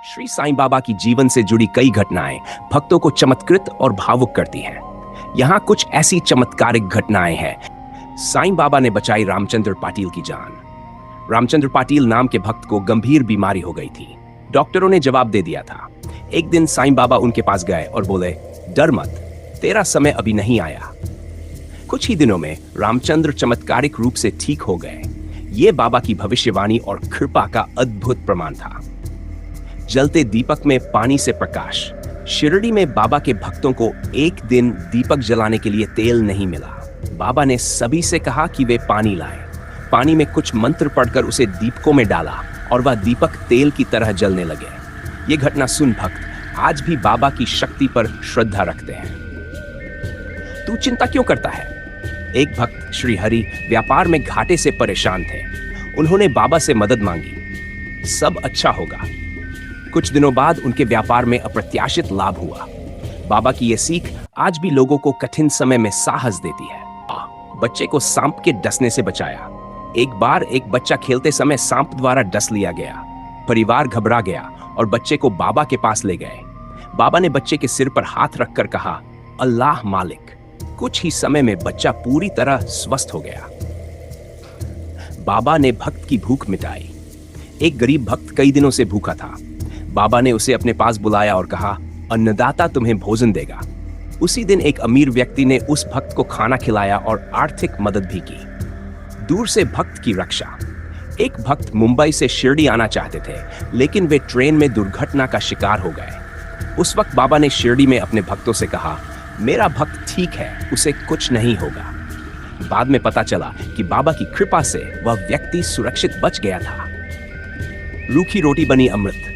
श्री साईं बाबा की जीवन से जुड़ी कई घटनाएं भक्तों को चमत्कृत और भावुक करती हैं। यहाँ कुछ ऐसी चमत्कारिक घटनाएं हैं। साईं बाबा ने बचाई रामचंद्र पाटिल की जान। रामचंद्र पाटिल नाम के भक्त को गंभीर बीमारी हो गई थी। डॉक्टरों ने जवाब दे दिया था। एक दिन साईं बाबा उनके पास गए और बोले, डर मत, तेरा समय अभी नहीं आया। कुछ ही दिनों में रामचंद्र चमत्कारिक रूप से ठीक हो गए। ये बाबा की भविष्यवाणी और कृपा का अद्भुत प्रमाण था। जलते दीपक में पानी से प्रकाश। शिरडी में बाबा के भक्तों को एक दिन दीपक जलाने के लिए तेल नहीं मिला। बाबा ने सभी से कहा कि वे पानी लाएं। पानी में कुछ मंत्र पढ़कर उसे दीपकों में डाला और वह दीपक तेल की तरह जलने लगे। ये घटना सुन भक्त आज भी बाबा की शक्ति पर श्रद्धा रखते हैं। तू चिंता क्यों करता है? एक भक्त श्री हरि व्यापार में घाटे से परेशान थे। उन्होंने बाबा से मदद मांगी। सब अच्छा होगा। कुछ दिनों बाद उनके व्यापार में अप्रत्याशित लाभ हुआ। बाबा की यह सीख आज भी लोगों को कठिन समय में साहस देती है। बच्चे को सांप के डसने से बचाया। एक बार एक बच्चा खेलते समय सांप द्वारा डस लिया गया। परिवार घबरा गया और बच्चे को बाबा के पास ले गए। बाबा ने बच्चे के सिर पर हाथ रखकर कहा, अल्लाह मालिक। कुछ ही समय में बच्चा पूरी तरह स्वस्थ हो गया। बाबा ने भक्त की भूख मिटाई। एक गरीब भक्त कई दिनों से भूखा था। बाबा ने उसे अपने पास बुलाया और कहा, अन्नदाता तुम्हें भोजन देगा। उसी दिन एक अमीर व्यक्ति ने उस भक्त को खाना खिलाया और आर्थिक मदद भी की। दूर से भक्त की रक्षा। एक भक्त मुंबई से शिरडी आना चाहते थे, लेकिन वे ट्रेन में दुर्घटना का शिकार हो गए। उस वक्त बाबा ने शिरडी में अपने भक्तों से कहा, मेरा भक्त ठीक है, उसे कुछ नहीं होगा। बाद में पता चला कि बाबा की कृपा से वह व्यक्ति सुरक्षित बच गया था। रूखी रोटी बनी अमृत।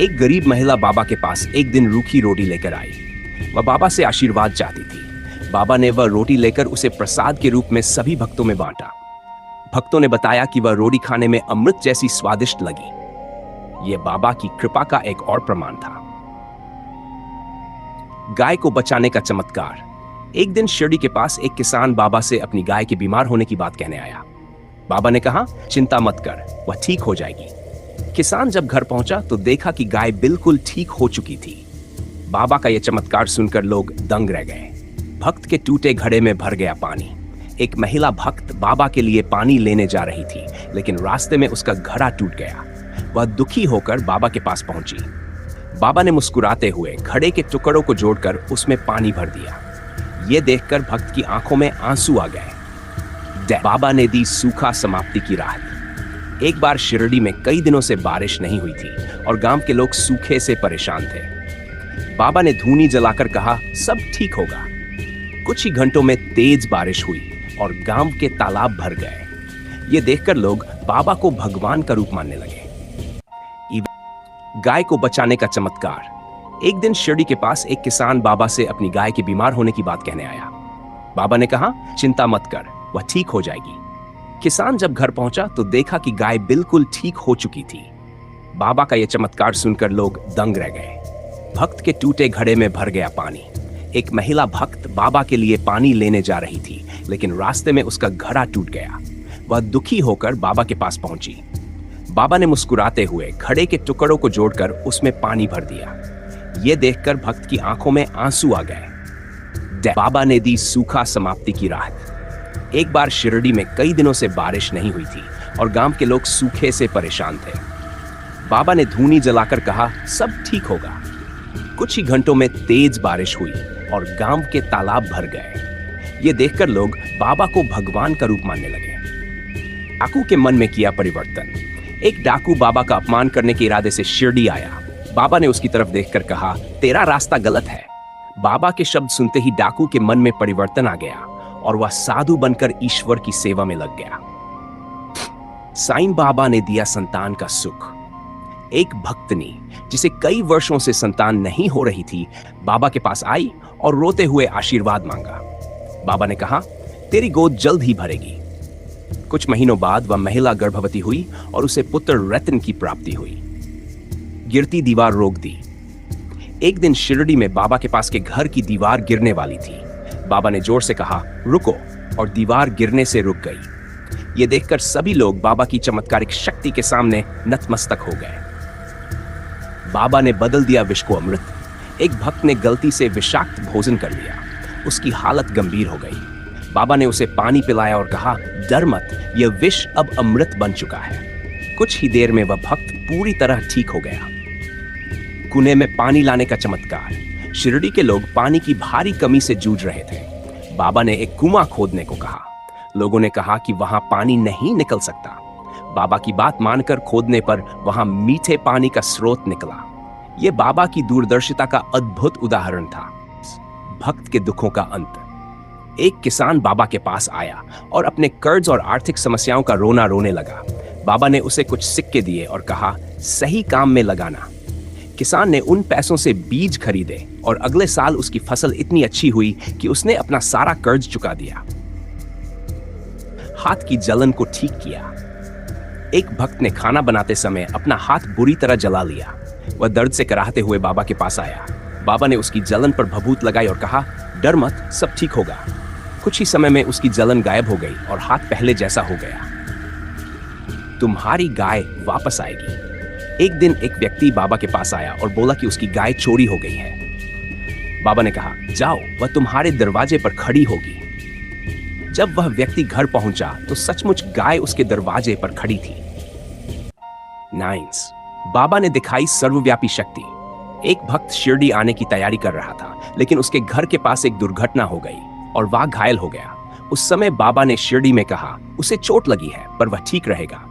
एक गरीब महिला बाबा के पास एक दिन रूखी रोटी लेकर आई। वह बाबा से आशीर्वाद चाहती थी। बाबा ने वह रोटी लेकर उसे प्रसाद के रूप में सभी भक्तों में बांटा। भक्तों ने बताया कि वह रोटी खाने में अमृत जैसी स्वादिष्ट लगी। यह बाबा की कृपा का एक और प्रमाण था। गाय को बचाने का चमत्कार। एक दिन शिरडी के पास एक किसान बाबा से अपनी गाय के बीमार होने की बात कहने आया। बाबा ने कहा, चिंता मत कर, वह ठीक हो जाएगी। किसान जब घर पहुंचा तो देखा कि गाय बिल्कुल ठीक हो चुकी थी। बाबा का यह चमत्कार सुनकर लोग दंग रह गए। भक्त के टूटे घड़े में भर गया पानी। एक महिला भक्त बाबा के लिए पानी लेने जा रही थी, लेकिन रास्ते में उसका घड़ा टूट गया। वह दुखी होकर बाबा के पास पहुंची। बाबा ने मुस्कुराते हुए घड़े के टुकड़ों को जोड़कर उसमें पानी भर दिया। यह देखकर भक्त की आंखों में आंसू आ गए। बाबा ने दी सूखा समाप्ति की राहत। एक बार शिरडी में कई दिनों से बारिश नहीं हुई थी और गांव के लोग सूखे से परेशान थे। बाबा ने धूनी जलाकर कहा, सब ठीक होगा। कुछ ही घंटों में तेज बारिश हुई और गांव के तालाब भर गए। ये देखकर लोग बाबा को भगवान का रूप मानने लगे। गाय को बचाने का चमत्कार। एक दिन शिरडी के पास एक किसान बाबा से अपनी गाय के बीमार होने की बात कहने आया। बाबा ने कहा, चिंता मत कर, वह ठीक हो जाएगी। किसान जब घर पहुंचा तो देखा कि गाय बिल्कुल ठीक हो चुकी थी। बाबा का यह चमत्कार सुनकर लोग दंग रह गए। भक्त के टूटे घड़े में भर गया पानी। एक महिला भक्त बाबा के लिए पानी लेने जा रही थी, लेकिन रास्ते में उसका घड़ा टूट गया। वह दुखी होकर बाबा के पास पहुंची। बाबा ने मुस्कुराते हुए घड़े के टुकड़ों को जोड़कर उसमें पानी भर दिया। यह देखकर भक्त की आंखों में आंसू आ गए। बाबा ने दी सूखा समाप्ति की राहत। एक बार शिरडी में कई दिनों से बारिश नहीं हुई थी और गांव के लोग सूखे से परेशान थे। बाबा ने धूनी जलाकर कहा, सब ठीक होगा। कुछ ही घंटों में तेज बारिश हुई और गांव के तालाब भर गए। ये देखकर लोग बाबा को भगवान का रूप मानने लगे। डाकू के मन में किया परिवर्तन। एक डाकू बाबा का अपमान करने के इरादे से शिरडी आया। बाबा ने उसकी तरफ देखकर कहा, तेरा रास्ता गलत है। बाबा के शब्द सुनते ही डाकू के मन में परिवर्तन आ गया और वह साधु बनकर ईश्वर की सेवा में लग गया। साईं बाबा ने दिया संतान का सुख। एक भक्तनी जिसे कई वर्षों से संतान नहीं हो रही थी, बाबा के पास आई और रोते हुए आशीर्वाद मांगा। बाबा ने कहा, तेरी गोद जल्द ही भरेगी। कुछ महीनों बाद वह महिला गर्भवती हुई और उसे पुत्र रत्न की प्राप्ति हुई। गिरती दीवार रोक दी। एक दिन शिरडी में बाबा के पास के घर की दीवार गिरने वाली थी। बाबा ने जोर से कहा, रुको, और दीवार गिरने से रुक गई। ये देखकर सभी लोग बाबा की चमत्कारिक शक्ति के सामने नतमस्तक हो गए। बाबा ने बदल दिया विष को अमृत। एक भक्त ने गलती से विषाक्त भोजन कर लिया। उसकी हालत गंभीर हो गई। बाबा ने उसे पानी पिलाया और कहा, डर मत, यह विष अब अमृत बन चुका है। कुछ ही देर में वह भक्त पूरी तरह ठीक हो गया। कुएं में पानी लाने का चमत्कार। शिरडी के लोग पानी की भारी कमी से जूझ रहे थे। बाबा ने एक कुआं खोदने को कहा। लोगों ने कहा कि वहां पानी नहीं निकल सकता। बाबा की बात मानकर खोदने पर वहां मीठे पानी का स्रोत निकला। यह बाबा की दूरदर्शिता का अद्भुत उदाहरण था। भक्त के दुखों का अंत। एक किसान बाबा के पास आया और अपने कर्ज और आर्थिक समस्याओं का रोना रोने लगा। बाबा ने उसे कुछ सिक्के दिए और कहा, सही काम में लगाना। किसान ने उन पैसों से बीज खरीदे और अगले साल उसकी फसल इतनी अच्छी हुई कि उसने अपना सारा कर्ज चुका दिया। हाथ की जलन को ठीक किया। एक भक्त ने खाना बनाते समय अपना हाथ बुरी तरह जला लिया। वह दर्द से कराहते हुए बाबा के पास आया। बाबा ने उसकी जलन पर भभूत लगाई और कहा, डर मत, सब ठीक होगा। कुछ ही समय में उसकी जलन गायब हो गई और हाथ पहले जैसा हो गया। तुम्हारी गाय वापस आएगी। एक दिन एक व्यक्ति बाबा के पास आया और बोला कि उसकी गाय चोरी हो गई है। बाबा ने कहा, जाओ, वह तुम्हारे दरवाजे पर खड़ी होगी। जब वह व्यक्ति घर पहुंचा तो सचमुच गाय उसके दरवाजे पर खड़ी थी। 9 बाबा ने दिखाई सर्वव्यापी शक्ति। एक भक्त शिरडी आने की तैयारी कर रहा था, लेकिन उसके घर के पास एक दुर्घटना हो गई और वह घायल हो गया। उस समय बाबा ने शिरडी में कहा, उसे चोट लगी है पर वह ठीक रहेगा।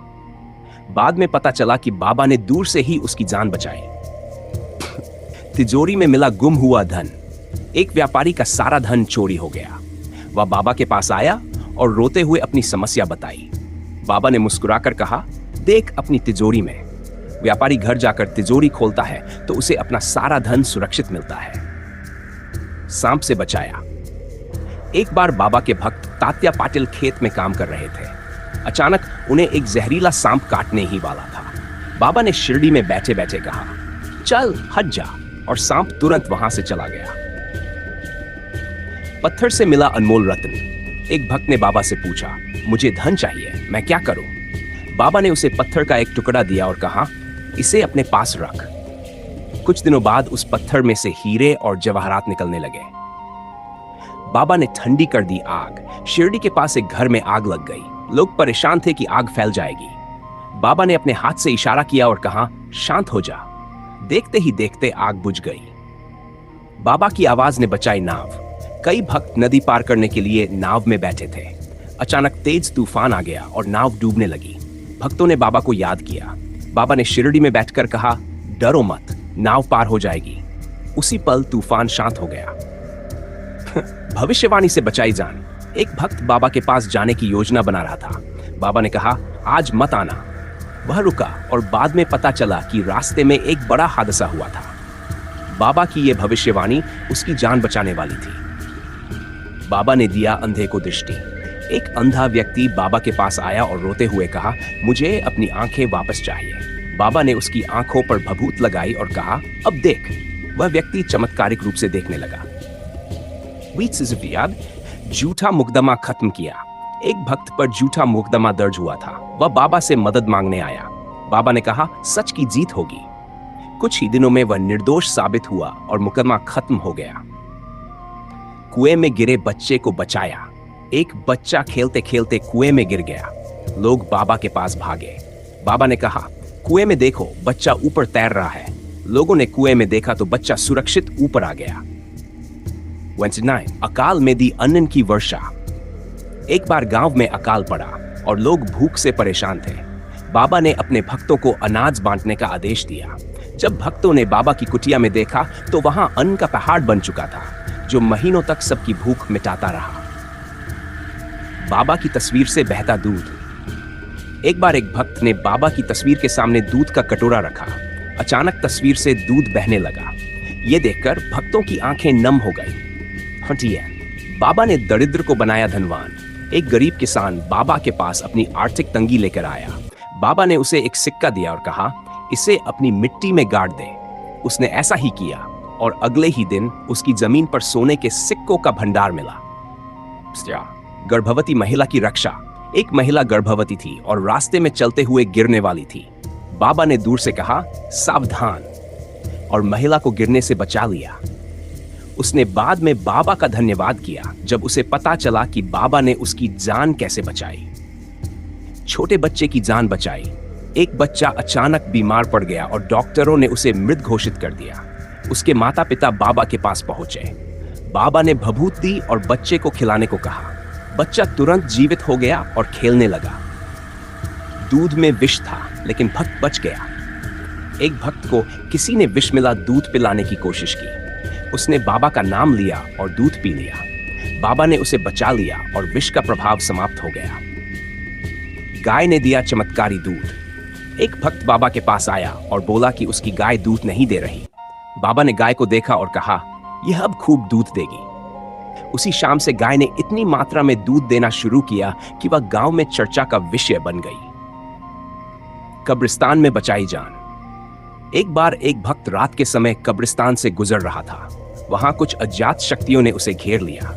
बाद में पता चला कि बाबा ने दूर से ही उसकी जान बचाई। तिजोरी में मिला गुम हुआ धन। एक व्यापारी का सारा धन चोरी हो गया। वह बाबा के पास आया और रोते हुए अपनी समस्या बताई। बाबा ने मुस्कुराकर कहा, देख अपनी तिजोरी में। व्यापारी घर जाकर तिजोरी खोलता है तो उसे अपना सारा धन सुरक्षित मिलता है। सांप से बचाया। एक बार बाबा के भक्त तात्या पाटिल खेत में काम कर रहे थे। अचानक उन्हें एक जहरीला सांप काटने ही वाला था। बाबा ने शिरडी में बैठे बैठे कहा, चल हट जा, और सांप तुरंत वहां से चला गया। पत्थर से मिला अनमोल रत्न। एक भक्त ने बाबा से पूछा, मुझे धन चाहिए, मैं क्या करूं? बाबा ने उसे पत्थर का एक टुकड़ा दिया और कहा, इसे अपने पास रख। कुछ दिनों बाद उस पत्थर में से हीरे और जवाहरात निकलने लगे। बाबा ने ठंडी कर दी आग। शिरडी के पास एक घर में आग लग गई। लोग परेशान थे कि आग फैल जाएगी। बाबा ने अपने हाथ से इशारा किया और कहा, शांत हो जा। देखते ही देखते आग बुझ गई। बाबा की आवाज ने बचाई नाव। कई भक्त नदी पार करने के लिए नाव में बैठे थे। अचानक तेज तूफान आ गया और नाव डूबने लगी। भक्तों ने बाबा को याद किया। बाबा ने शिरडी में बैठकर कहा, डरो मत, नाव पार हो जाएगी। उसी पल तूफान शांत हो गया। भविष्यवाणी से बचाई जान। एक भक्त बाबा के पास जाने की योजना बना रहा था। बाबा ने कहा, आज मत आना। वह रुका और बाद में पता चला कि रास्ते में एक बड़ा हादसा हुआ था। बाबा की यह भविष्यवाणी उसकी जान बचाने वाली थी। बाबा ने दिया अंधे को दृष्टि। एक अंधा व्यक्ति बाबा के पास आया और रोते हुए कहा, मुझे अपनी आंखें वापस चाहिए। बाबा ने उसकी आंखों पर भभूत लगाई और कहा, अब देख। वह व्यक्ति चमत्कारिक रूप से देखने लगा। झूठा मुकदमा खत्म किया। एक भक्त पर झूठा मुकदमा दर्ज हुआ था। वह बाबा से मदद मांगने आया। बाबा ने कहा, सच की जीत होगी। कुछ ही दिनों में वह निर्दोष साबित हुआ और मुकदमा खत्म हो गया। कुएं में गिरे बच्चे को बचाया। एक बच्चा खेलते खेलते कुएं में गिर गया। लोग बाबा के पास भागे। बाबा ने कहा, कुएं में देखो, बच्चा ऊपर तैर रहा है। लोगों ने कुएं में देखा तो बच्चा सुरक्षित ऊपर आ गया। 29 अकाल में दी अन्न की वर्षा। एक बार गांव में अकाल पड़ा और लोग भूख से परेशान थे। बाबा ने अपने भक्तों को अनाज बांटने का आदेश दिया। जब भक्तों ने बाबा की कुटिया में देखा तो वहां अन्न का पहाड़ बन चुका था, जो महीनों तक सबकी भूख मिटाता रहा। बाबा की तस्वीर से बहता दूध। एक बार एक भक्त ने बाबा की तस्वीर के सामने दूध का कटोरा रखा। अचानक तस्वीर से दूध बहने लगा। यह देखकर भक्तों की आंखें नम हो गई। बाबा ने दरिद्र को बनाया धनवान। एक गरीब किसान बाबा के पास अपनी आर्थिक तंगी लेकर आया। बाबा ने उसे एक सिक्का दिया और कहा, इसे अपनी मिट्टी में गाड़ दे। उसने ऐसा ही किया और अगले ही दिन उसकी जमीन पर सोने के सिक्कों का भंडार मिला। गर्भवती महिला की रक्षा। एक महिला गर्भवती थी और रास्ते में चलते हुए गिरने वाली थी। बाबा ने दूर से कहा, सावधान। और महिला को गिरने से बचा लिया। उसने बाद में बाबा का धन्यवाद किया जब उसे पता चला कि बाबा ने उसकी जान कैसे बचाई। छोटे बच्चे की जान बचाई। एक बच्चा अचानक बीमार पड़ गया और डॉक्टरों ने उसे मृत घोषित कर दिया। उसके माता पिता बाबा के पास पहुंचे। बाबा ने भभूत दी और बच्चे को खिलाने को कहा। बच्चा तुरंत जीवित हो गया और खेलने लगा। दूध में विष था, लेकिन भक्त बच गया। एक भक्त को किसी ने विष मिला दूध पिलाने की कोशिश की। उसने बाबा का नाम लिया और दूध पी लिया। बाबा ने उसे बचा लिया और विष का प्रभाव समाप्त हो गया। गाय ने दिया चमत्कारी दूध। एक भक्त बाबा के पास आया और बोला कि उसकी गाय दूध नहीं दे रही। बाबा ने गाय को देखा और कहा, यह अब खूब दूध देगी। उसी शाम से गाय ने इतनी मात्रा में दूध देना शुरू किया कि वह गांव में चर्चा का विषय बन गई। कब्रिस्तान में बचाई जान। एक बार एक भक्त रात के समय कब्रिस्तान से गुजर रहा था। वहां कुछ अज्ञात शक्तियों ने उसे घेर लिया।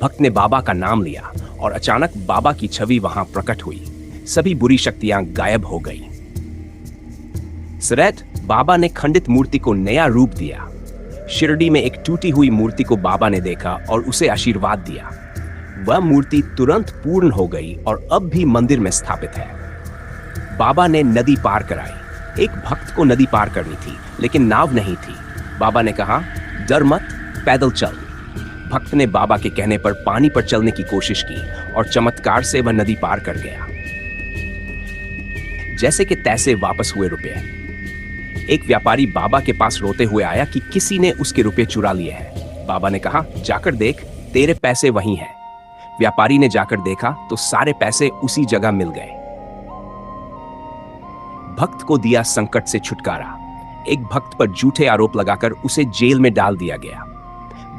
भक्त ने बाबा का नाम लिया और अचानक बाबा की छवि वहां प्रकट हुई। सभी बुरी शक्तियां गायब हो गईं। सरेट, बाबा ने खंडित मूर्ति को नया रूप दिया। शिरडी में एक टूटी हुई मूर्ति को बाबा ने देखा और उसे आशीर्वाद दिया। वह मूर्ति तुरंत पूर्ण हो गई और अब भी मंदिर में स्थापित है। बाबा ने नदी पार कराई। एक भक्त को नदी पार करनी थी, लेकिन नाव नहीं थी। बाबा ने कहा, डर मत, पैदल चल। भक्त ने बाबा के कहने पर पानी पर चलने की कोशिश की और चमत्कार से वह नदी पार कर गया। जैसे कि तैसे वापस हुए रुपए। एक व्यापारी बाबा के पास रोते हुए आया कि किसी ने उसके रुपए चुरा लिए हैं। बाबा ने कहा, जाकर देख, तेरे पैसे वहीं हैं। व्यापारी ने जाकर देखा तो सारे पैसे उसी जगह मिल गए। भक्त को दिया संकट से छुटकारा। एक भक्त पर झूठे आरोप लगाकर उसे जेल में डाल दिया गया।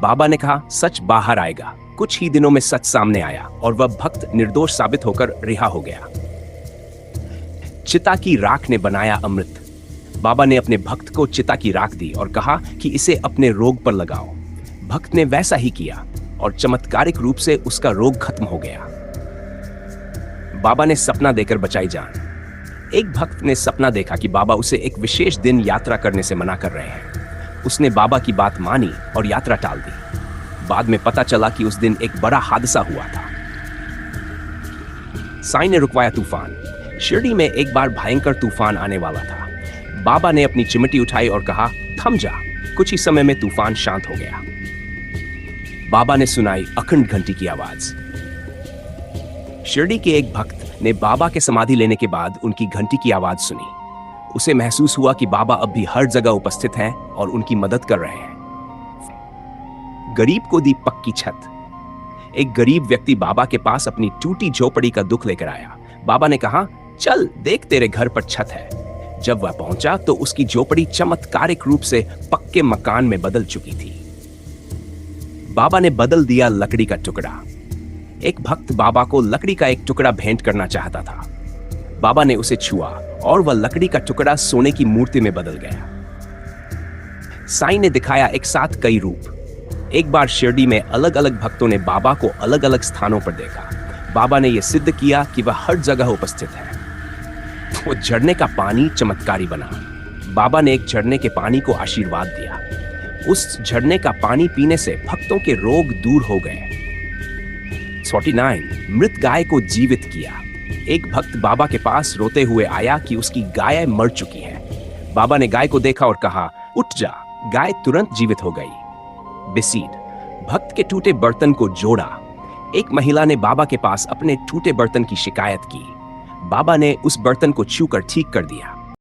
बाबा ने कहा, सच बाहर आएगा। कुछ ही दिनों में सच सामने आया और वह भक्त निर्दोष साबित होकर रिहा हो गया। चिता की राख ने बनाया अमृत। बाबा ने अपने भक्त को चिता की राख दी और कहा कि इसे अपने रोग पर लगाओ। भक्त ने वैसा ही किया और चमत्कारिक रूप से उसका रोग खत्म हो गया। बाबा ने सपना देकर बचाई जान। एक भक्त ने सपना देखा कि बाबा उसे एक विशेष दिन यात्रा करने से मना कर रहे हैं। उसने बाबा की बात मानी और यात्रा टाल दी। बाद में पता चला कि उस दिन एक बड़ा हादसा हुआ था। साईं ने रुकवाया तूफान। शिरडी में एक बार भयंकर तूफान आने वाला था। बाबा ने अपनी चिमटी उठाई और कहा, थम जा। कुछ ही समय में तूफान शांत हो गया। बाबा ने सुनाई अखंड घंटी की आवाज। शिरडी के एक भक्त ने बाबा के समाधि लेने के बाद उनकी घंटी की आवाज सुनी। उसे महसूस हुआ कि बाबा अब भी हर जगह उपस्थित हैं और उनकी मदद कर रहे हैं। गरीब को दी पक्की छत। एक गरीब व्यक्ति बाबा के पास अपनी टूटी झोपड़ी का दुख लेकर आया। बाबा ने कहा, चल देख, तेरे घर पर छत है। जब वह पहुंचा तो उसकी झोपड़ी चमत्कारिक रूप से पक्के मकान में बदल चुकी थी। बाबा ने बदल दिया लकड़ी का टुकड़ा। एक भक्त बाबा को लकड़ी का एक टुकड़ा भेंट करना चाहता था। बाबा ने उसे छुआ और वह लकड़ी का टुकड़ा सोने की मूर्ति में बदल गया। साईं ने दिखाया एक साथ कई रूप। एक बार शिरडी में अलग अलग भक्तों ने बाबा को अलग अलग स्थानों पर देखा। बाबा ने यह सिद्ध किया कि वह हर जगह उपस्थित है। वो झरने का पानी चमत्कारी बना। बाबा ने एक झरने के पानी को आशीर्वाद दिया। उस झरने का पानी पीने से भक्तों के रोग दूर हो गए। 49 मृत गाय को जीवित किया। एक भक्त बाबा के पास रोते हुए आया कि उसकी गाय मर चुकी है। बाबा ने गाय को देखा और कहा, उठ जा। गाय तुरंत जीवित हो गई। बिसीड भक्त के टूटे बर्तन को जोड़ा। एक महिला ने बाबा के पास अपने टूटे बर्तन की शिकायत की। बाबा ने उस बर्तन को छूकर ठीक कर दिया।